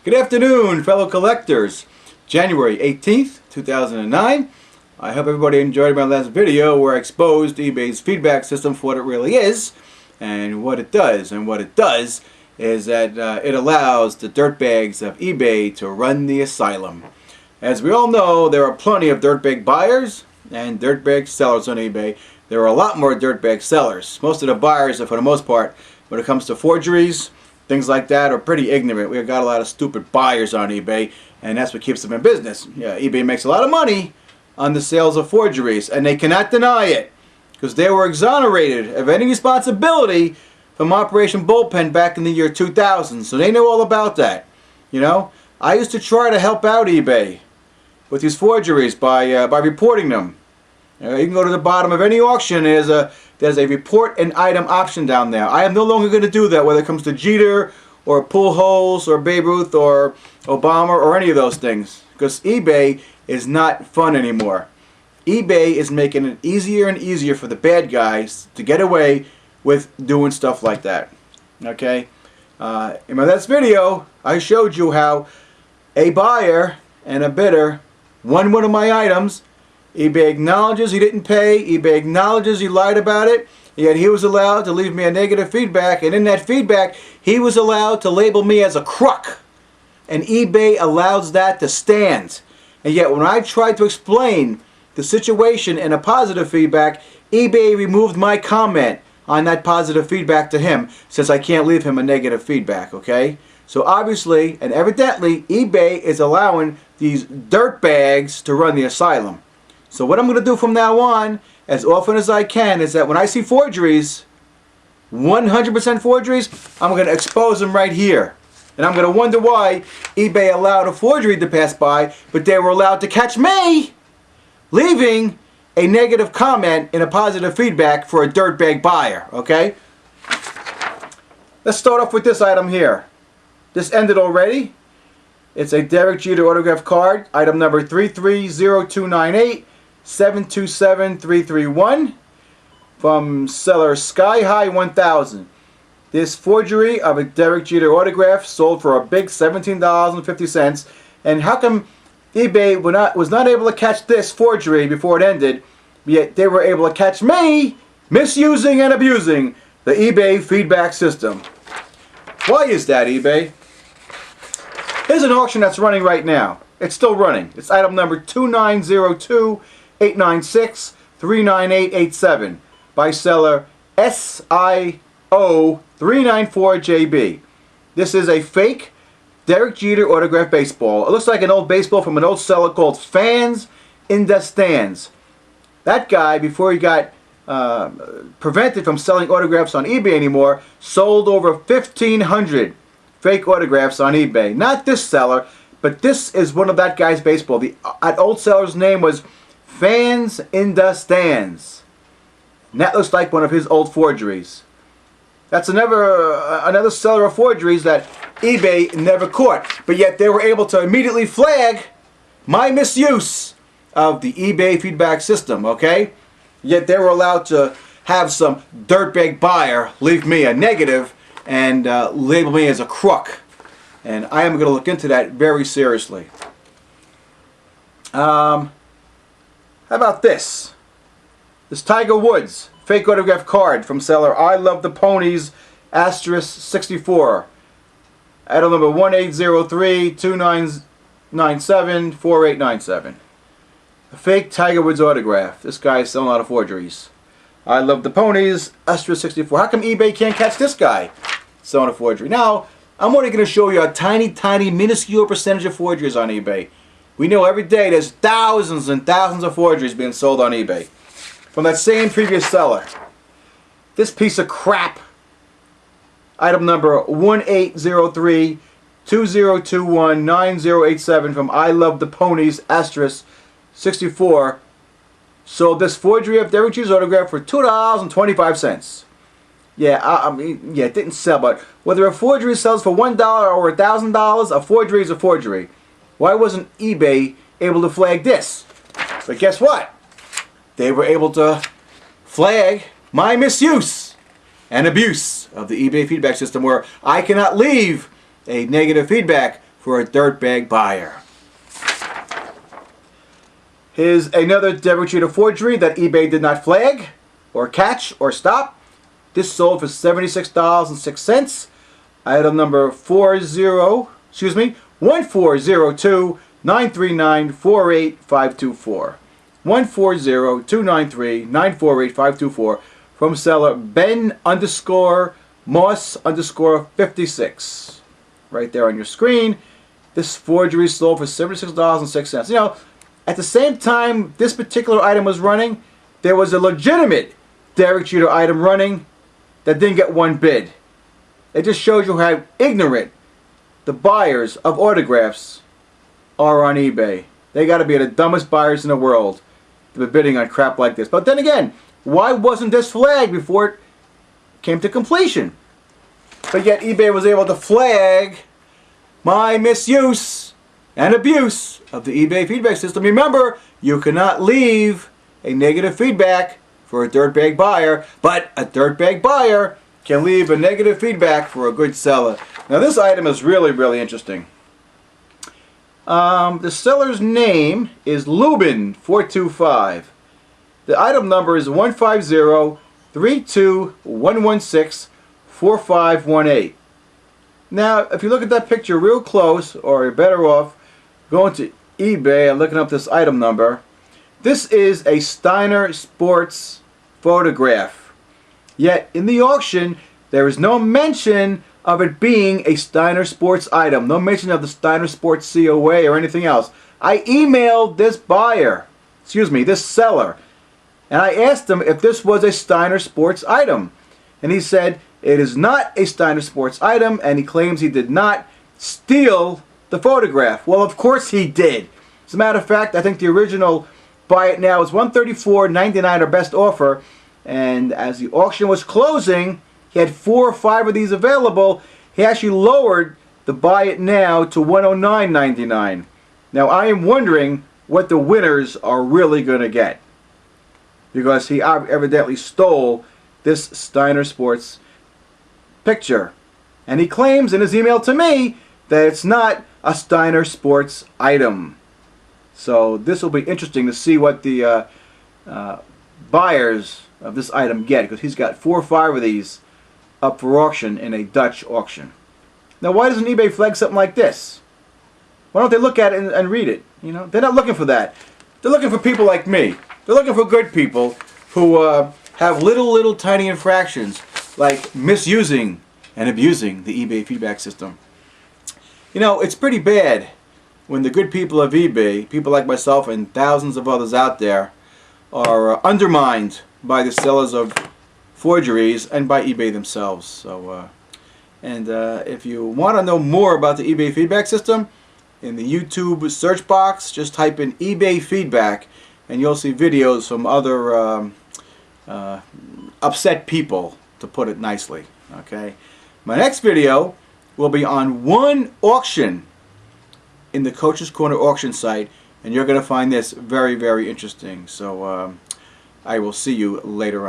Good afternoon, fellow collectors. January 18th, 2009. I hope everybody enjoyed my last video where I exposed eBay's feedback system for what it really is and what it does. And what it does is that it allows the dirtbags of eBay to run the asylum. As we all know, there are plenty of dirtbag buyers and dirtbag sellers on eBay. There are a lot more dirtbag sellers. Most of the buyers, for the most part, when it comes to forgeries, things like that, are pretty ignorant. We've got a lot of stupid buyers on eBay, and that's what keeps them in business. Yeah, eBay makes a lot of money on the sales of forgeries, and they cannot deny it, because they were exonerated of any responsibility from Operation Bullpen back in the year 2000, so they know all about that. You know, I used to try to help out eBay with these forgeries by reporting them. You can go to the bottom of any auction. There's a report an item option down there. I am no longer going to do that, whether it comes to Jeter or Pujols or Babe Ruth or Obama or any of those things, because eBay is not fun anymore. eBay is making it easier and easier for the bad guys to get away with doing stuff like that. Okay? In my last video, I showed you how a buyer and a bidder won one of my items. eBay acknowledges he didn't pay. eBay acknowledges he lied about it. Yet he was allowed to leave me a negative feedback. And in that feedback, he was allowed to label me as a crook. And eBay allows that to stand. And yet when I tried to explain the situation in a positive feedback, eBay removed my comment on that positive feedback to him, since I can't leave him a negative feedback, okay? So obviously and evidently, eBay is allowing these dirtbags to run the asylum. So what I'm going to do from now on, as often as I can, is that when I see forgeries, 100% forgeries, I'm going to expose them right here. And I'm going to wonder why eBay allowed a forgery to pass by, but they were allowed to catch me leaving a negative comment in a positive feedback for a dirtbag buyer, okay? Let's start off with this item here. This ended already. It's a Derek Jeter autograph card, item number 330298. 727331 from seller skyhi1000. This forgery of a Derek Jeter autograph sold for a big $17.50. And how come eBay was not able to catch this forgery before it ended, yet they were able to catch me misusing and abusing the eBay feedback system? Why is that, eBay? Here's an auction that's running right now. It's still running. It's item number 2902-896-39887 by seller SIO394JB. This is a fake Derek Jeter autograph baseball. It looks like an old baseball from an old seller called Fans in the Stands. That guy, before he got prevented from selling autographs on eBay anymore, sold over 1,500 fake autographs on eBay. Not this seller, but this is one of that guy's baseball. That old seller's name was Fans in the Stands. And that looks like one of his old forgeries. That's another seller of forgeries that eBay never caught. But yet they were able to immediately flag my misuse of the eBay feedback system, okay? Yet they were allowed to have some dirtbag buyer leave me a negative and label me as a crook. And I am going to look into that very seriously. How about this? This Tiger Woods fake autograph card from seller ilovetheponies *64. Item number 1803-2997-4897. A fake Tiger Woods autograph. This guy is selling a lot of forgeries. I love the ponies *64. How come eBay can't catch this guy selling a forgery? Now, I'm only going to show you a tiny, minuscule percentage of forgeries on eBay. We know every day there's thousands and thousands of forgeries being sold on eBay from that same previous seller. This piece of crap, item number 1803-2021-9087 from I Love the Ponies *64, sold this forgery of Derek Jeter's autograph for $2.25. Yeah, I mean, yeah, it didn't sell, but whether a forgery sells for $1 or $1,000, a forgery is a forgery. Why wasn't eBay able to flag this? But guess what? They were able to flag my misuse and abuse of the eBay feedback system, where I cannot leave a negative feedback for a dirtbag buyer. Here's another Derek Jeter forgery that eBay did not flag or catch or stop. This sold for $76.06. Item number 1402-939-48524. 140-293-948-524 from seller Ben_Moss_56. Right there on your screen. This forgery sold for $76.06. You know, at the same time this particular item was running, there was a legitimate Derek Jeter item running that didn't get one bid. It just shows you how ignorant the buyers of autographs are on eBay. They got to be the dumbest buyers in the world to be bidding on crap like this. But then again, why wasn't this flagged before it came to completion? But yet eBay was able to flag my misuse and abuse of the eBay feedback system. Remember, you cannot leave a negative feedback for a dirtbag buyer, but a dirtbag buyer can leave a negative feedback for a good seller. Now this item is really, really interesting. The seller's name is Lubin425. The item number is 150-32116-4518. Now, if you look at that picture real close, or you're better off going to eBay and looking up this item number, this is a Steiner Sports photograph. Yet, in the auction, there is no mention of it being a Steiner Sports item. No mention of the Steiner Sports COA or anything else. I emailed this this seller, and I asked him if this was a Steiner Sports item. And he said it is not a Steiner Sports item, and he claims he did not steal the photograph. Well, of course he did. As a matter of fact, I think the original buy it now is $134.99, our best offer. And as the auction was closing, he had 4 or 5 of these available. He actually lowered the buy it now to $109.99. Now I am wondering what the winners are really going to get, because he evidently stole this Steiner Sports picture. And he claims in his email to me that it's not a Steiner Sports item. So this will be interesting to see what the buyers of this item get, because he's got 4 or 5 of these up for auction in a Dutch auction. Now why doesn't eBay flag something like this? Why don't they look at it and read it? You know, they're not looking for that. They're looking for people like me. They're looking for good people who have little tiny infractions, like misusing and abusing the eBay feedback system. You know, it's pretty bad when the good people of eBay, people like myself and thousands of others out there, are undermined by the sellers of forgeries and by eBay themselves. So, if you want to know more about the eBay feedback system, in the YouTube search box, just type in eBay feedback, and you'll see videos from other upset people, to put it nicely. Okay. My next video will be on one auction in the Coach's Corner auction site, and you're going to find this very, very interesting. So I will see you later on.